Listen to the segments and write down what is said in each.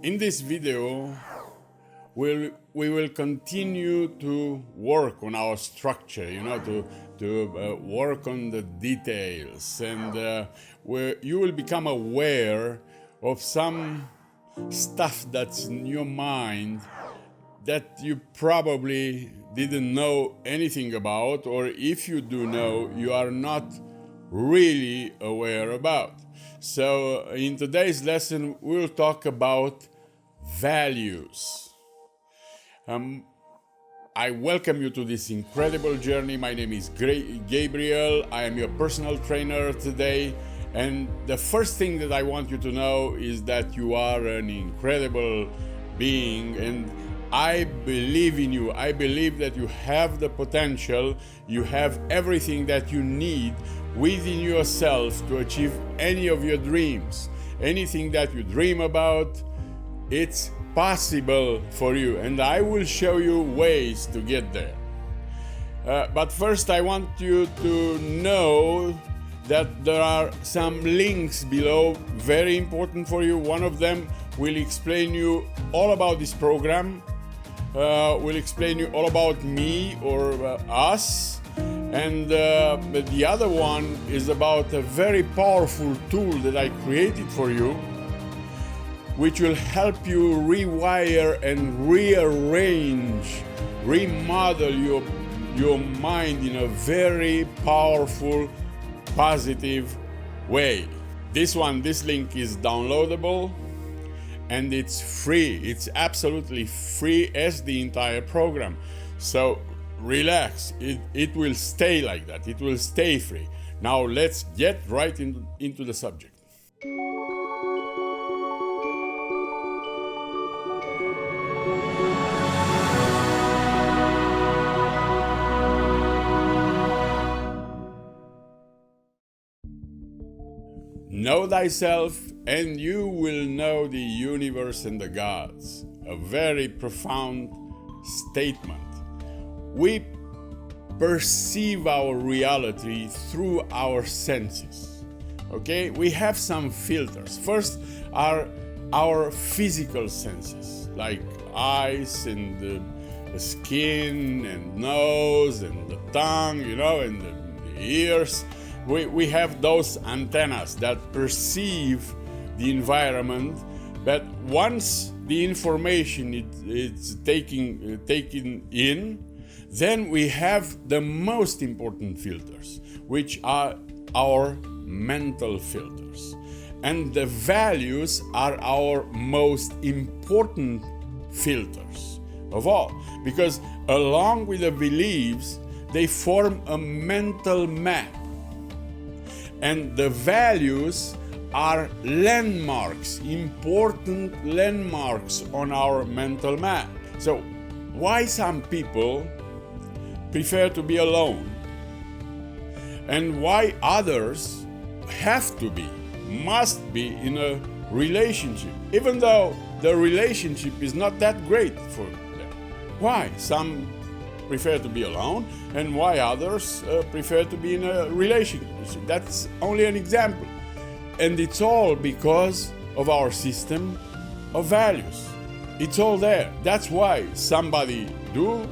In this video, we will continue to work on our structure, to work on the details, and you will become aware of some stuff that's in your mind that you probably didn't know anything about, or if you do know, you are not really aware about. So in today's lesson, we'll talk about values. I welcome you to this incredible journey. My name is Gabriel. I am your personal trainer today. And the first thing that I want you to know is that you are an incredible being, and I believe in you. I believe that you have the potential, you have everything that you need within yourself to achieve any of your dreams. Anything that you dream about, it's possible for you, and I will show you ways to get there. But first I want you to know that there are some links below, very important for you. One of them will explain you all about this program, will explain you all about me or us, and the other one is about a very powerful tool that I created for you, which will help you rewire and rearrange, remodel your mind in a very powerful, positive way. This link is downloadable and it's free. It's absolutely free as the entire program. So relax, it will stay like that. It will stay free. Now let's get right into the subject. Know thyself, and you will know the universe and the gods. A very profound statement. We perceive our reality through our senses. Okay? We have some filters. First are our physical senses, like eyes and the skin and nose and the tongue, and the ears. We have those antennas that perceive the environment, but once the information it's taken in, then we have the most important filters, which are our mental filters. And the values are our most important filters of all, because along with the beliefs, they form a mental map. And the values are landmarks, important landmarks on our mental map. So why some people prefer to be alone, and why others must be in a relationship, even though the relationship is not that great for them? Why some prefer to be alone, and why others prefer to be in a relationship? That's only an example. And it's all because of our system of values. It's all there. That's why somebody do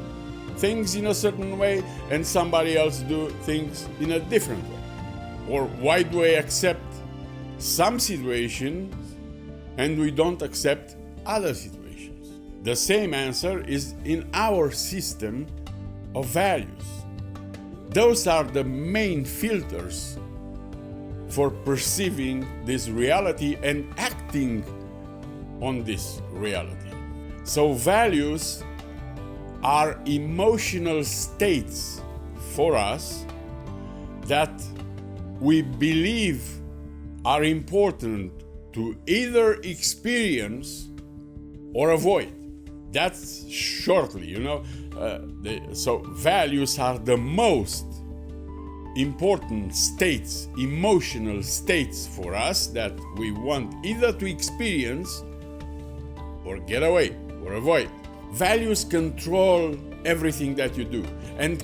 things in a certain way and somebody else do things in a different way. Or why do I accept some situations and we don't accept other situations? The same answer is in our system of values. Those are the main filters for perceiving this reality and acting on this reality. So values are emotional states for us that we believe are important to either experience or avoid. That's shortly, so values are the most important states, emotional states for us that we want either to experience or get away or avoid. Values control everything that you do, and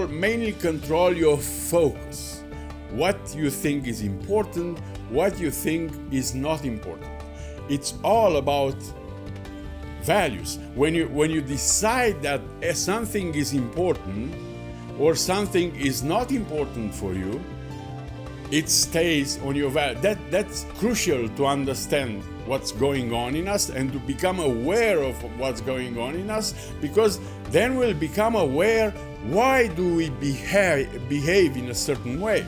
mainly control your focus. What you think is important, what you think is not important. It's all about values. When you decide that something is important or something is not important for you, it stays on your value. That's crucial to understand what's going on in us and to become aware of what's going on in us, because then we'll become aware, why do we behave in a certain way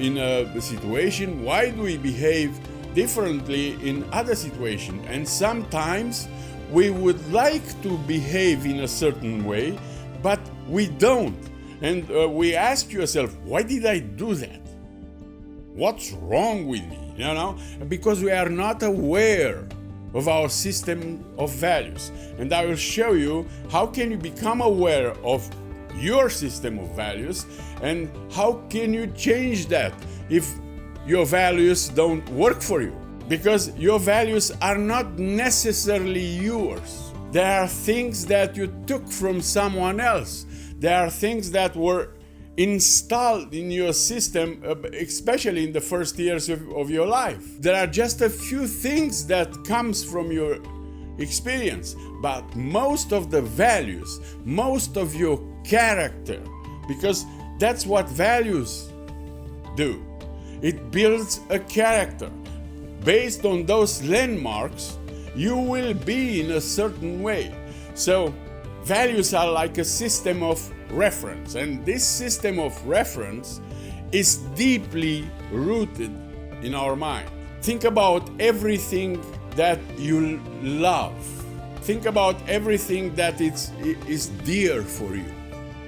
in a situation? Why do we behave differently in other situations? And sometimes we would like to behave in a certain way, but we don't. And we ask yourself, why did I do that? What's wrong with me? You know, because we are not aware of our system of values. And I will show you how can you become aware of your system of values and how can you change that if your values don't work for you. Because your values are not necessarily yours. There are things that you took from someone else. There are things that were installed in your system, especially in the first years of your life. There are just a few things that comes from your experience, but most of the values, most of your character, because that's what values do. It builds a character. Based on those landmarks, you will be in a certain way. So values are like a system of reference, and this system of reference is deeply rooted in our mind. Think about everything that you love. Think about everything that is dear for you.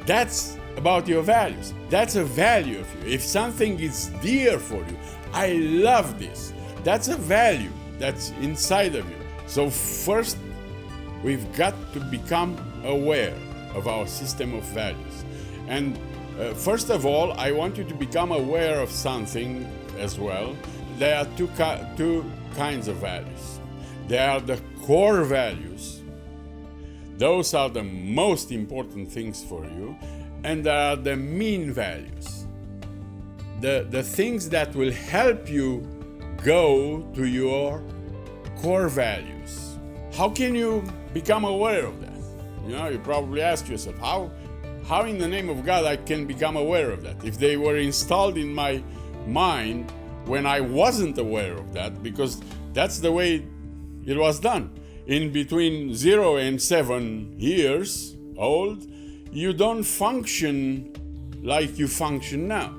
That's about your values. That's a value of you. If something is dear for you, I love this. That's a value that's inside of you. So first, we've got to become aware of our system of values. And first of all, I want you to become aware of something as well. There are two kinds of values. There are the core values. Those are the most important things for you. And there are the mean values. The things that will help you go to your core values. How can you become aware of that? You know, you probably ask yourself, how in the name of God I can become aware of that? If they were installed in my mind when I wasn't aware of that, because that's the way it was done. In between 0 and 7 years old, you don't function like you function now.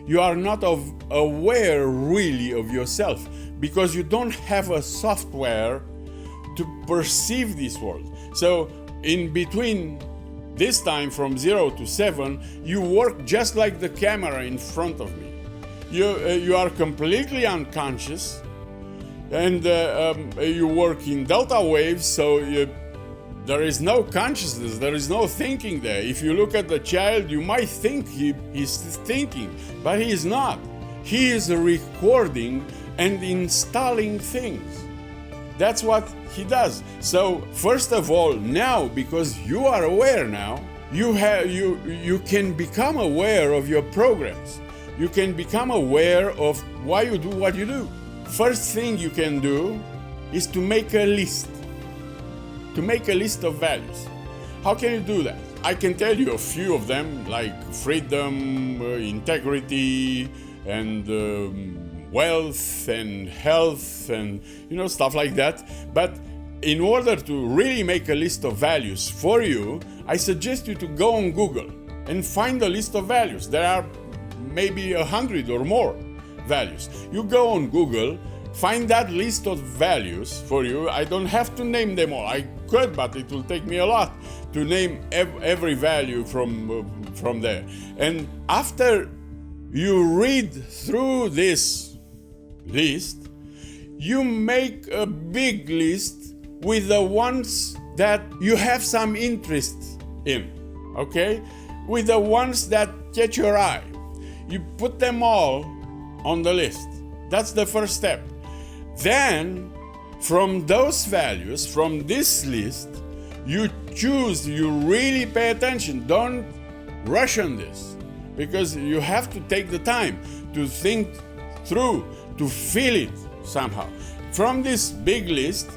You are not aware really of yourself because you don't have a software to perceive this world. So in between this time from 0 to 7, you work just like the camera in front of me. You are completely unconscious, and you work in delta waves, so there is no consciousness, there is no thinking there. If you look at the child, you might think he's thinking, but he is not. He is recording and installing things. That's what he does. So first of all, now, because you are aware now, you can become aware of your programs. You can become aware of why you do what you do. First thing you can do is to make a list. To make a list of values. How can you do that? I can tell you a few of them, like freedom, integrity, and wealth and health, and stuff like that. But in order to really make a list of values for you, I suggest you to go on Google and find a list of values. There are maybe 100 or more values. You go on Google, find that list of values for you. I don't have to name them all. I could, but it will take me a lot to name every value from there. And after you read through this list, you make a big list with the ones that you have some interest in, okay? With the ones that catch your eye. You put them all on the list. That's the first step. Then, from those values, from this list, you choose, you really pay attention. Don't rush on this, because you have to take the time to think through, to feel it somehow. From this big list,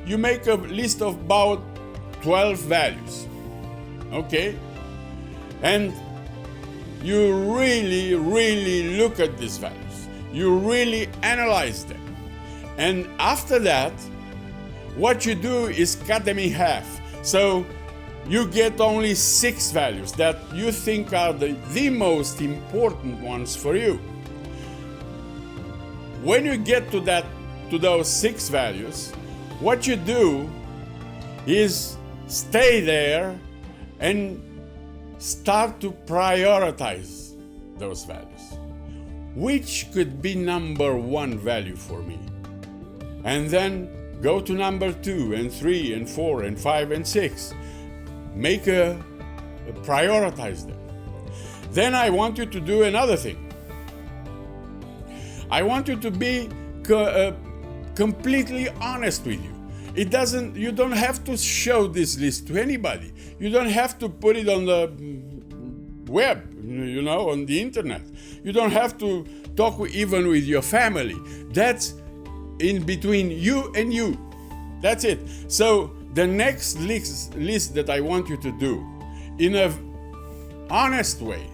you make a list of about 12 values. Okay? And you really, really look at these values. You really analyze them. And after that, what you do is cut them in half. So you get only 6 values that you think are the most important ones for you. When you get to those 6 values, what you do is stay there and start to prioritize those values. Which could be number 1 value for me? And then go to number 2 and 3 and 4 and 5 and 6. Prioritize them. Then I want you to do another thing. I want you to be completely honest with you. You don't have to show this list to anybody. You don't have to put it on the web, on the internet. You don't have to talk even with your family. That's in between you and you. That's it. So the next list that I want you to do in an honest way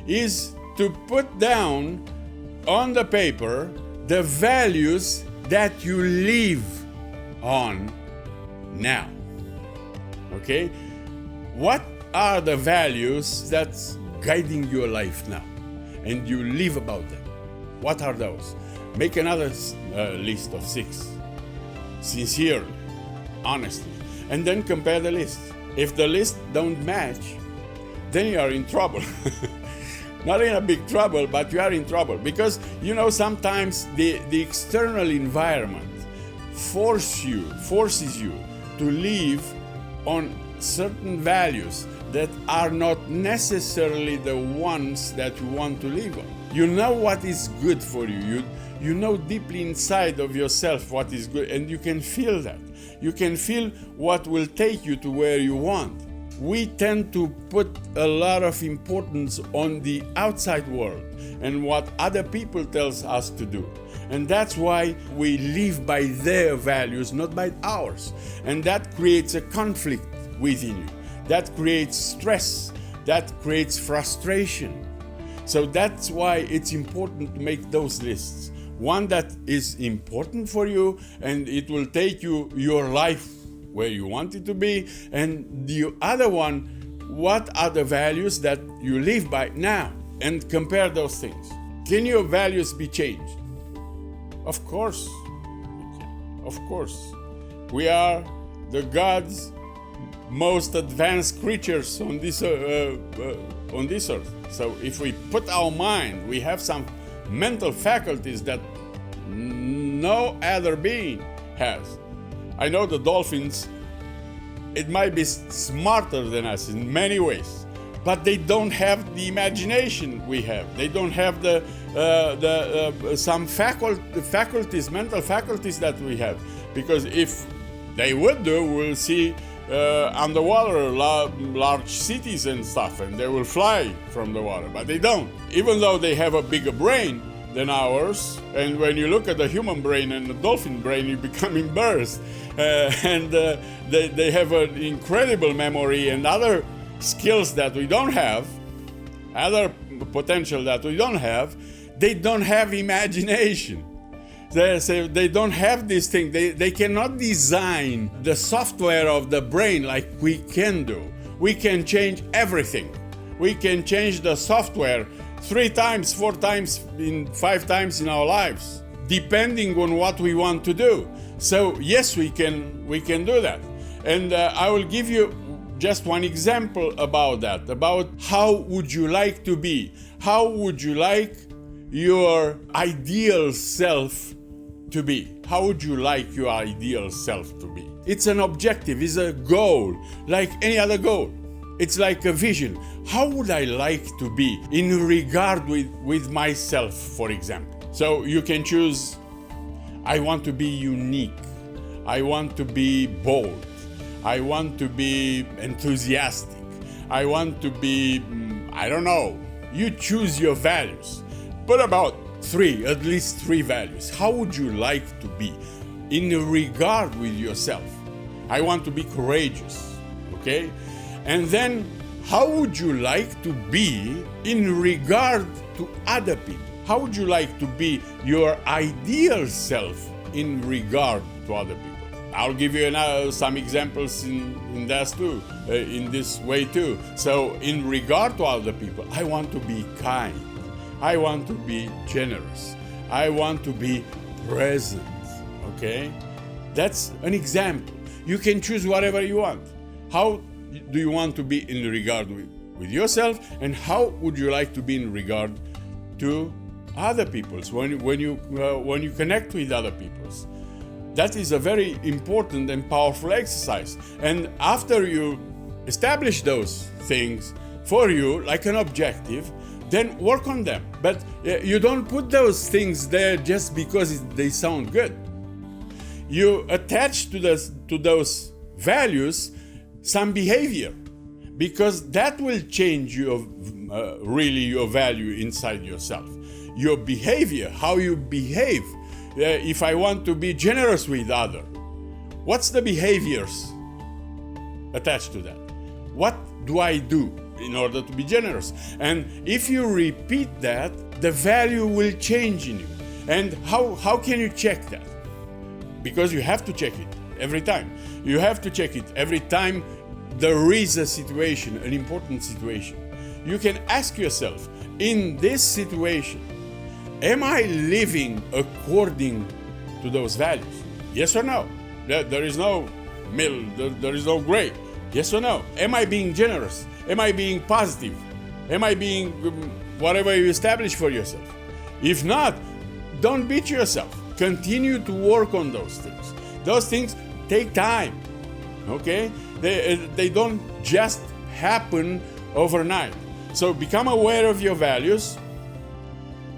is to put down on the paper the values that you live on now. Okay? What are the values that's guiding your life now? And you live about them. What are those? Make another list of 6. Sincerely, honestly. And then compare the list. If the list don't match, then you are in trouble. Not in a big trouble, but you are in trouble. Because, sometimes the external environment forces you to live on certain values that are not necessarily the ones that you want to live on. You know what is good for you. You know deeply inside of yourself what is good, and you can feel that. You can feel what will take you to where you want. We tend to put a lot of importance on the outside world and what other people tells us to do. And that's why we live by their values, not by ours. And that creates a conflict within you. That creates stress. That creates frustration. So that's why it's important to make those lists. One that is important for you and it will take you your life where you want it to be. And the other one, what are the values that you live by now? And compare those things. Can your values be changed? Of course. Of course. We are the God's most advanced creatures on this earth. So if we put our mind, we have some mental faculties that no other being has. I know the dolphins, it might be smarter than us in many ways, but they don't have the imagination we have. They don't have some faculties, mental faculties that we have. Because if they would do, we'll see underwater large cities and stuff, and they will fly from the water, but they don't. Even though they have a bigger brain than ours, and when you look at the human brain and the dolphin brain, you become embarrassed. They have an incredible memory and other skills that we don't have, other potential that we don't have. They don't have imagination. They don't have this thing. They cannot design the software of the brain like we can do. We can change everything. We can change the software 3 times, 4 times, 5 times in our lives, depending on what we want to do. So yes, we can do that. And I will give you just one example about that, about how would you like to be? How would you like your ideal self to be? How would you like your ideal self to be? It's an objective, it's a goal, like any other goal. It's like a vision. How would I like to be in regard with myself, for example? So you can choose, I want to be unique. I want to be bold. I want to be enthusiastic. I want to be, I don't know. You choose your values. Put about 3, at least 3 values. How would you like to be in regard with yourself? I want to be courageous, okay? And then, how would you like to be in regard to other people? How would you like to be your ideal self in regard to other people? I'll give you some examples in this way too. So in regard to other people, I want to be kind. I want to be generous. I want to be present, okay? That's an example. You can choose whatever you want. How do you want to be in regard with yourself, and how would you like to be in regard to other people's when you connect with other people's? That is a very important and powerful exercise. And after you establish those things for you, like an objective, then work on them. But you don't put those things there just because they sound good. You attach to those values some behavior, because that will change really your value inside yourself. Your behavior, how you behave. If I want to be generous with others, what's the behaviors attached to that? What do I do in order to be generous? And if you repeat that, the value will change in you. And how can you check that? Because you have to check it every time. You have to check it every time there is a situation, an important situation. You can ask yourself, in this situation, am I living according to those values? Yes or no? There is no middle, there is no gray. Yes or no? Am I being generous? Am I being positive? Am I being whatever you establish for yourself? If not, don't beat yourself. Continue to work on those things. Those things take time, okay? They don't just happen overnight. So become aware of your values.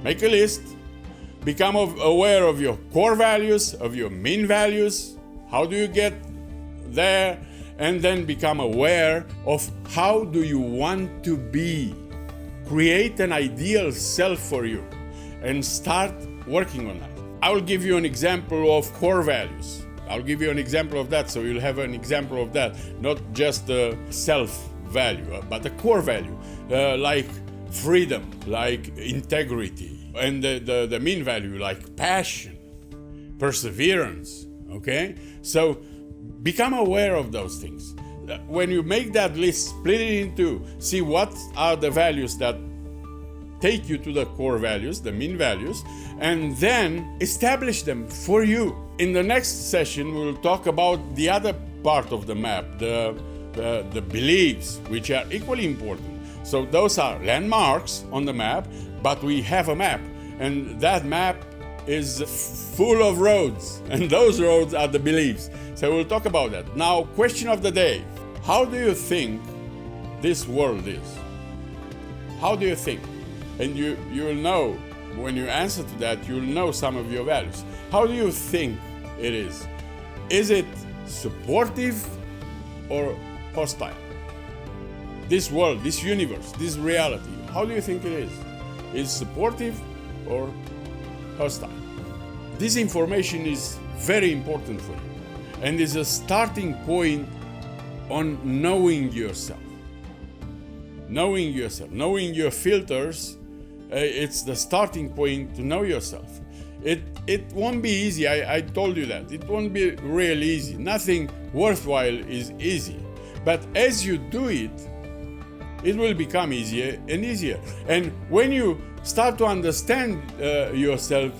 Make a list. Become aware of your core values, of your main values. How do you get there? And then become aware of how do you want to be. Create an ideal self for you and start working on that. I will give you an example of core values. I'll give you an example of that, so you'll have an example of that, not just a self-value, but a core value, like freedom, like integrity, and the mean value, like passion, perseverance, okay? So become aware of those things. When you make that list, split it in two, see what are the values that take you to the core values, the mean values, and then establish them for you. In the next session, we'll talk about the other part of the map, the beliefs, which are equally important. So those are landmarks on the map, but we have a map, and that map is full of roads, and those roads are the beliefs. So we'll talk about that. Now, question of the day. How do you think this world is? How do you think? And you will know, when you answer to that, you'll know some of your values. How do you think it is? Is it supportive or hostile? This world, this universe, this reality, how do you think it is? Is it supportive or hostile? This information is very important for you and is a starting point on knowing yourself. Knowing yourself, knowing your filters, it's the starting point to know yourself. It won't be easy, I told you that. It won't be real easy. Nothing worthwhile is easy. But as you do it, it will become easier and easier. And when you start to understand yourself,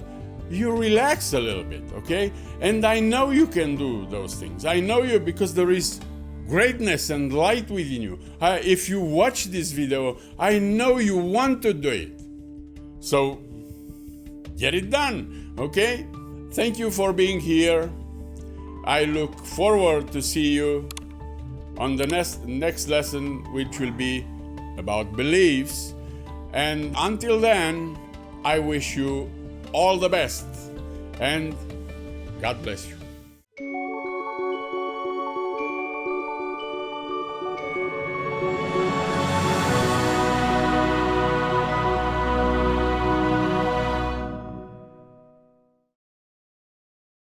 you relax a little bit, okay? And I know you can do those things. I know you because there is greatness and light within you. If you watch this video, I know you want to do it. So get it done, okay? Thank you for being here. I look forward to see you on the next lesson, which will be about beliefs. And until then, I wish you all the best and God bless you.